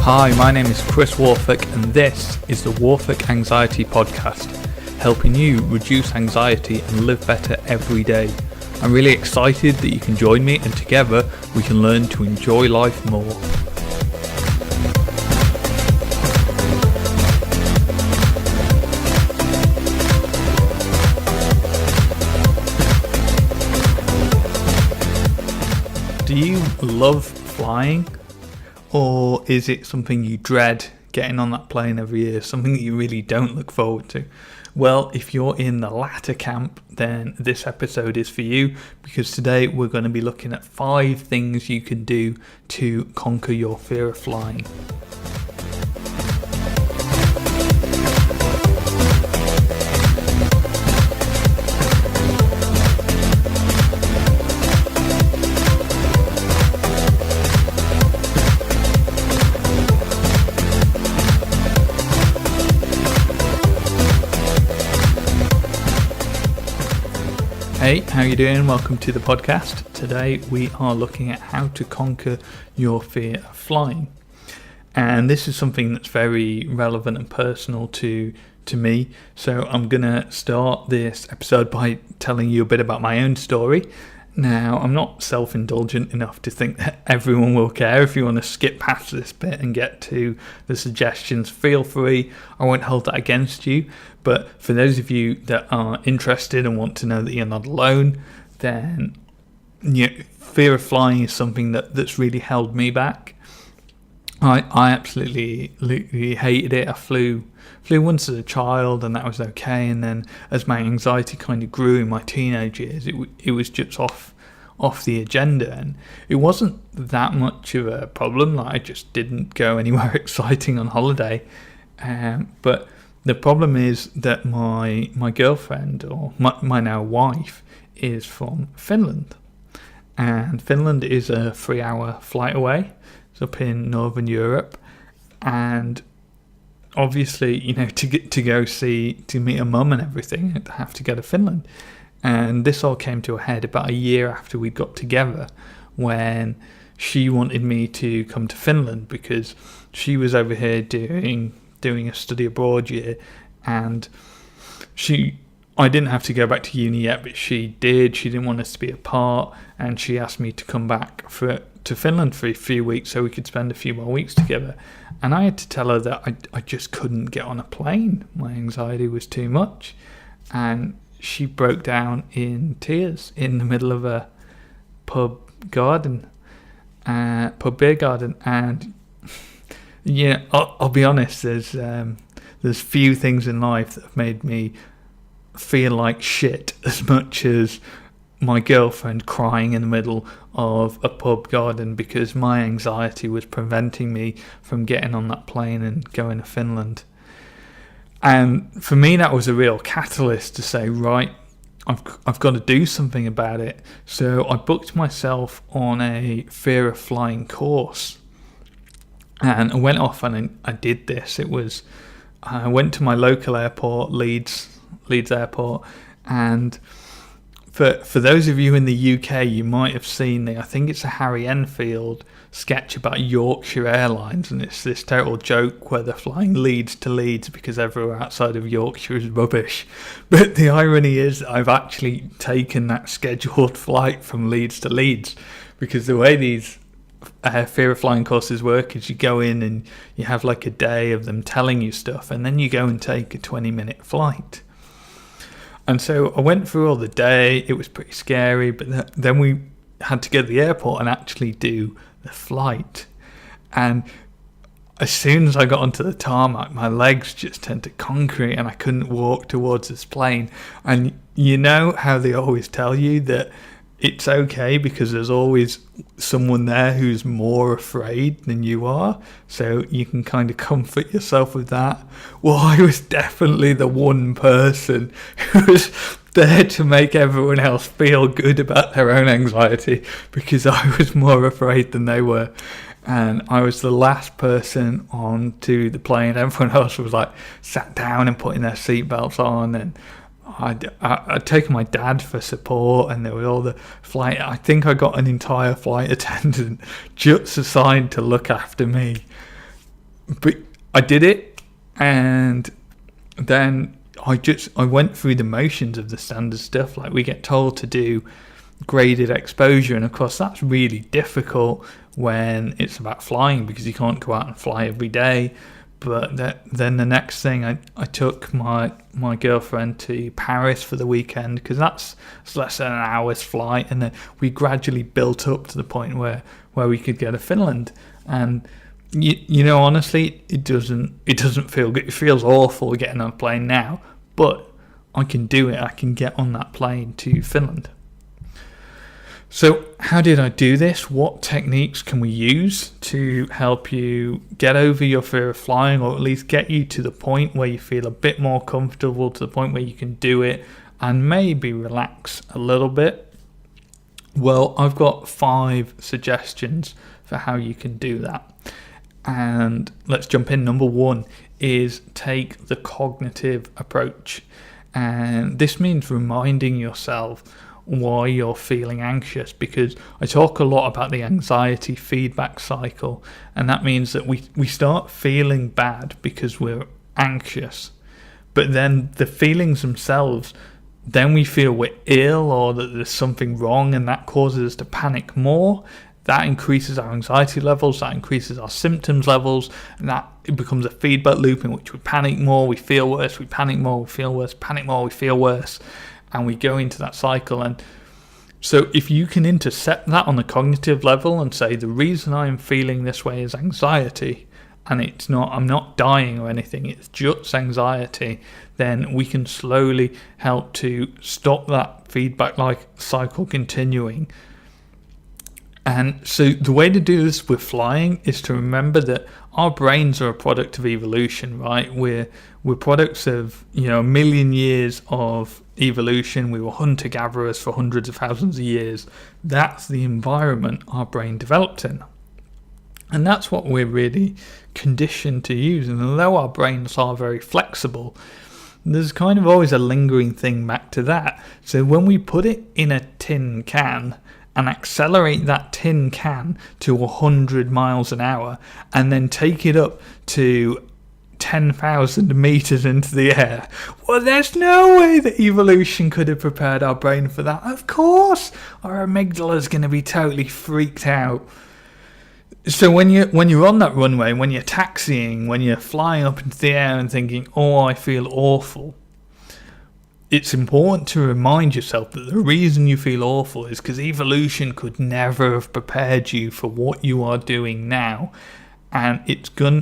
Hi, my name is Chris Warfick and this is the Warfick Anxiety Podcast, helping you reduce anxiety and live better every day. I'm really excited that you can join me and together we can learn to enjoy life more. Do you love flying? Or is it something you dread getting on that plane every year, something that you really don't look forward to? Well, if you're in the latter camp, then this episode is for you, because today we're going to be looking at 5 things you can do to conquer your fear of flying. Hey, how you doing? Welcome to the podcast. Today we are looking at how to conquer your fear of flying. And this is something that's very relevant and personal to me. So I'm going to start this episode by telling you a bit about my own story. Now, I'm not self-indulgent enough to think that everyone will care. If you want to skip past this bit and get to the suggestions, feel free. I won't hold that against you. But for those of you that are interested and want to know that you're not alone, then fear of flying is something that's really held me back. I absolutely hated it. I flew once as a child and that was okay, and then as my anxiety kind of grew in my teenage years, it was just off the agenda, and it wasn't that much of a problem. Like, I just didn't go anywhere exciting on holiday, but the problem is that my girlfriend, or my now wife, is from Finland, and Finland is a 3-hour flight away. It's up in Northern Europe, and obviously, to meet a mum and everything, I'd have to go to Finland. And this all came to a head about a year after we got together, when she wanted me to come to Finland because she was over here doing a study abroad year, and I didn't have to go back to uni yet, but she did. She didn't want us to be apart, and she asked me to come back to Finland for a few weeks so we could spend a few more weeks together. And I had to tell her that I just couldn't get on a plane. My anxiety was too much. And she broke down in tears in the middle of a pub beer garden. And yeah, I'll be honest, there's few things in life that have made me feel like shit as much as my girlfriend crying in the middle of a pub garden because my anxiety was preventing me from getting on that plane and going to Finland. And for me, that was a real catalyst to say, right, I've got to do something about it. So I booked myself on a fear of flying course, and I went off and I did this. I went to my local airport, Leeds Airport, and for those of you in the UK, you might have seen I think it's a Harry Enfield sketch about Yorkshire Airlines, and it's this total joke where they're flying Leeds to Leeds because everywhere outside of Yorkshire is rubbish. But the irony is I've actually taken that scheduled flight from Leeds to Leeds, because the way these fear of flying courses work is you go in and you have like a day of them telling you stuff, and then you go and take a 20-minute flight. And so I went through all the day. It was pretty scary, but then we had to go to the airport and actually do the flight. And as soon as I got onto the tarmac, my legs just turned to concrete and I couldn't walk towards this plane. And you know how they always tell you that it's okay because there's always someone there who's more afraid than you are, so you can kind of comfort yourself with that. Well, I was definitely the one person who was there to make everyone else feel good about their own anxiety, because I was more afraid than they were. And I was the last person onto the plane. Everyone else was like sat down and putting their seatbelts on, and I'd taken my dad for support, and there was all the flight. I think I got an entire flight attendant just assigned to look after me. but I did it, and then I went through the motions of the standard stuff. Like, we get told to do graded exposure, and of course that's really difficult when it's about flying, because you can't go out and fly every day. But then the next thing, I took my girlfriend to Paris for the weekend, because that's less than an hour's flight, and then we gradually built up to the point where we could go to Finland. And you know, honestly, it doesn't feel good. It feels awful getting on a plane now, but I can do it. I can get on that plane to Finland. So how did I do this? What techniques can we use to help you get over your fear of flying, or at least get you to the point where you feel a bit more comfortable, to the point where you can do it and maybe relax a little bit? Well, I've got 5 suggestions for how you can do that. And let's jump in. Number 1 is take the cognitive approach. And this means reminding yourself why you're feeling anxious, because I talk a lot about the anxiety feedback cycle, and that means that we start feeling bad because we're anxious, but then the feelings themselves, then we feel we're ill or that there's something wrong, and that causes us to panic more. That increases our anxiety levels, that increases our symptoms levels, and that it becomes a feedback loop in which we panic more, we feel worse, we panic more, we feel worse, panic more, we feel worse. And we go into that cycle. And so if you can intercept that on the cognitive level and say, the reason I'm feeling this way is anxiety, and I'm not dying or anything, it's just anxiety, then we can slowly help to stop that feedback like cycle continuing. And so the way to do this with flying is to remember that our brains are a product of evolution, right? We're products of, a million years of evolution. We were hunter-gatherers for hundreds of thousands of years. That's the environment our brain developed in. And that's what we're really conditioned to use. And although our brains are very flexible, there's kind of always a lingering thing back to that. So when we put it in a tin can and accelerate that tin can to 100 miles an hour and then take it up to 10,000 meters into the air, well, there's no way that evolution could have prepared our brain for that. Of course, our amygdala is going to be totally freaked out. So when you're on that runway, when you're taxiing, when you're flying up into the air and thinking, oh, I feel awful, it's important to remind yourself that the reason you feel awful is because evolution could never have prepared you for what you are doing now. And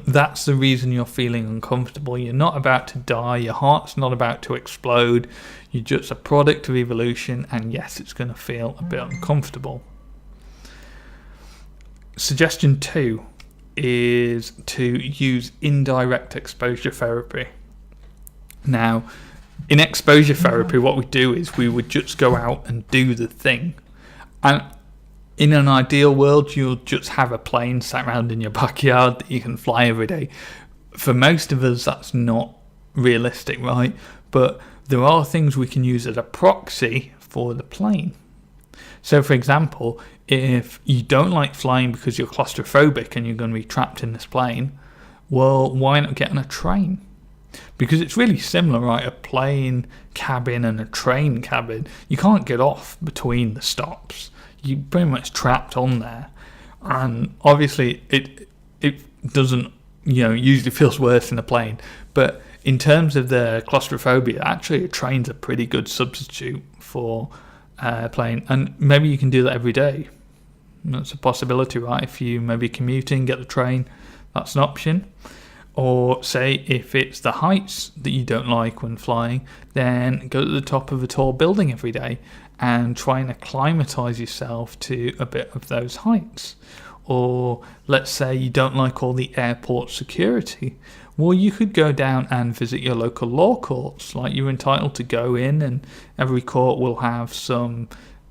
that's the reason you're feeling uncomfortable. You're not about to die. Your heart's not about to explode. You're just a product of evolution. And yes, it's going to feel a bit uncomfortable. Suggestion 2 is to use indirect exposure therapy. Now, in exposure therapy, what we do is we would just go out and do the thing. And in an ideal world, you'll just have a plane sat around in your backyard that you can fly every day. For most of us, that's not realistic, right? But there are things we can use as a proxy for the plane. So, for example, if you don't like flying because you're claustrophobic and you're going to be trapped in this plane, well, why not get on a train? Because it's really similar, right? A plane cabin and a train cabin. You can't get off between the stops. You're pretty much trapped on there. And obviously it doesn't, usually feels worse in a plane. But in terms of the claustrophobia, actually a train's a pretty good substitute for a plane. And maybe you can do that every day. That's a possibility, right? If you maybe commuting, get the train, that's an option. Or say if it's the heights that you don't like when flying, then go to the top of a tall building every day and try and acclimatise yourself to a bit of those heights. Or let's say you don't like all the airport security. Well, you could go down and visit your local law courts. Like, you're entitled to go in, and every court will have some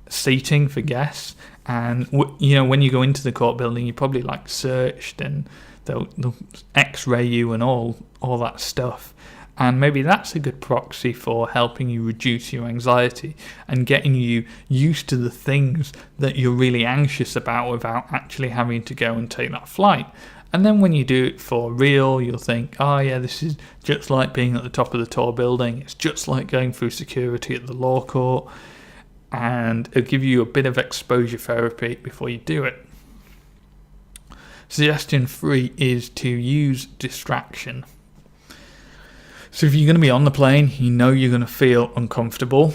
seating for guests. And when you go into the court building, you're probably searched, and they'll x-ray you and all that stuff. And maybe that's a good proxy for helping you reduce your anxiety and getting you used to the things that you're really anxious about without actually having to go and take that flight. And then when you do it for real, you'll think, oh yeah, this is just like being at the top of the tall building. It's just like going through security at the law court. And it'll give you a bit of exposure therapy before you do it. Suggestion 3 is to use distraction. So if you're going to be on the plane, you know you're going to feel uncomfortable,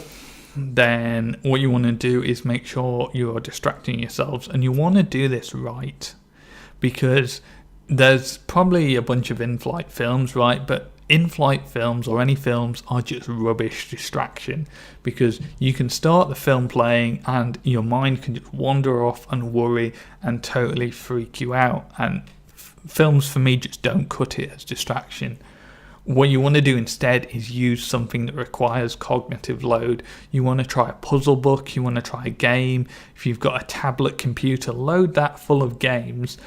then what you want to do is make sure you are distracting yourselves, and you want to do this right, because there's probably a bunch of in-flight films, right? But in-flight films or any films are just rubbish distraction, because you can start the film playing and your mind can just wander off and worry and totally freak you out. And films for me just don't cut it as distraction. What you want to do instead is use something that requires cognitive load. You want to try a puzzle book, you want to try a game. If you've got a tablet computer, load that full of games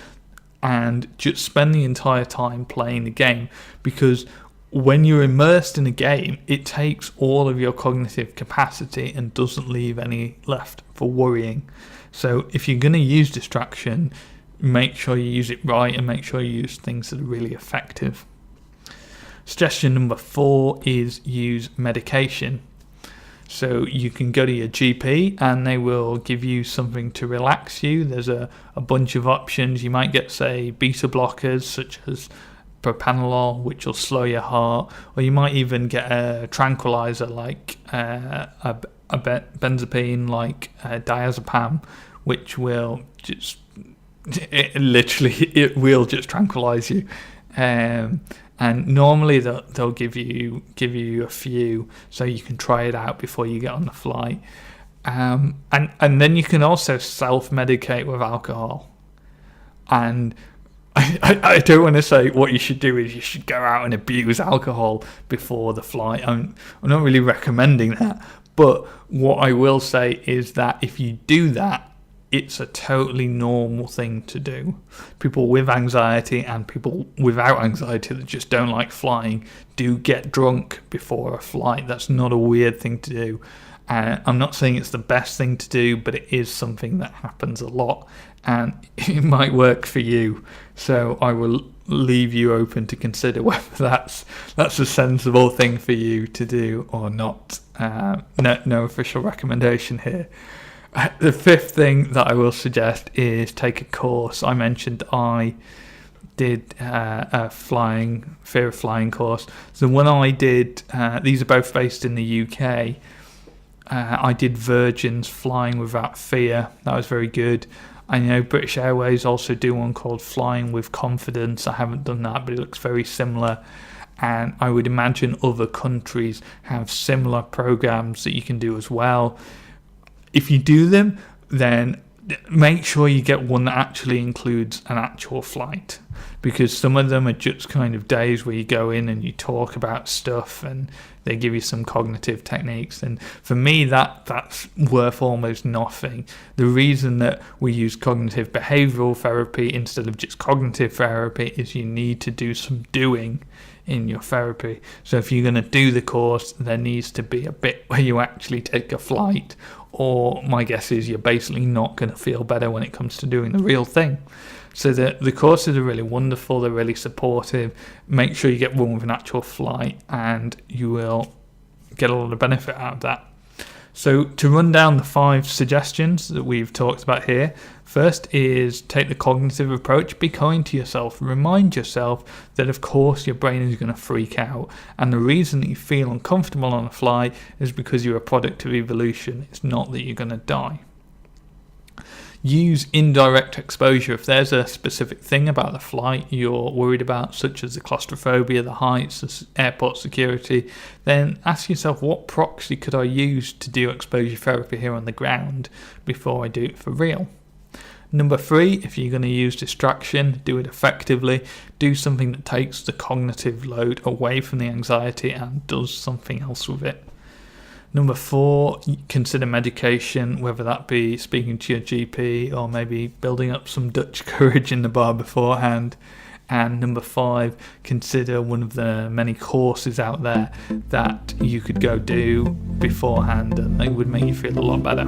and just spend the entire time playing the game, because when you're immersed in a game, it takes all of your cognitive capacity and doesn't leave any left for worrying. So if you're going to use distraction, make sure you use it right and make sure you use things that are really effective. Suggestion number 4 is use medication. So you can go to your GP and they will give you something to relax you. There's a bunch of options. You might get, say, beta blockers such as propranolol, which will slow your heart, or you might even get a tranquilizer like a benzodiazepine like diazepam, which will just it will just tranquilize you. And normally they'll give you a few so you can try it out before you get on the flight. And then you can also self-medicate with alcohol. And I don't want to say what you should do is you should go out and abuse alcohol before the flight. I'm not really recommending that. But what I will say is that if you do that, it's a totally normal thing to do. People with anxiety and people without anxiety that just don't like flying do get drunk before a flight. That's not a weird thing to do. I'm not saying it's the best thing to do, but it is something that happens a lot and it might work for you. So I will leave you open to consider whether that's a sensible thing for you to do or not. No official recommendation here. The 5th thing that I will suggest is take a course. I mentioned I did a fear of flying course. So when I did, these are both based in the UK, I did Virgin's Flying Without Fear. That was very good. I know British Airways also do one called Flying with Confidence. I haven't done that, but it looks very similar. And I would imagine other countries have similar programs that you can do as well. If you do them, then make sure you get one that actually includes an actual flight, because some of them are just kind of days where you go in and you talk about stuff and they give you some cognitive techniques. And for me, that's worth almost nothing. The reason that we use cognitive behavioral therapy instead of just cognitive therapy is you need to do some doing in your therapy. So if you're going to do the course, there needs to be a bit where you actually take a flight, or my guess is you're basically not going to feel better when it comes to doing the real thing. So the courses are really wonderful, they're really supportive. Make sure you get one with an actual flight and you will get a lot of benefit out of that. So to run down the 5 suggestions that we've talked about here, first is take the cognitive approach. Be kind to yourself. Remind yourself that of course your brain is going to freak out, and the reason that you feel uncomfortable on a flight is because you're a product of evolution. It's not that you're going to die. Use indirect exposure. If there's a specific thing about the flight you're worried about, such as the claustrophobia, the heights, the airport security, then ask yourself, what proxy could I use to do exposure therapy here on the ground before I do it for real? Number 3, if you're going to use distraction, do it effectively. Do something that takes the cognitive load away from the anxiety and does something else with it. Number 4, consider medication, whether that be speaking to your GP or maybe building up some Dutch courage in the bar beforehand. And number 5, consider one of the many courses out there that you could go do beforehand, and they would make you feel a lot better.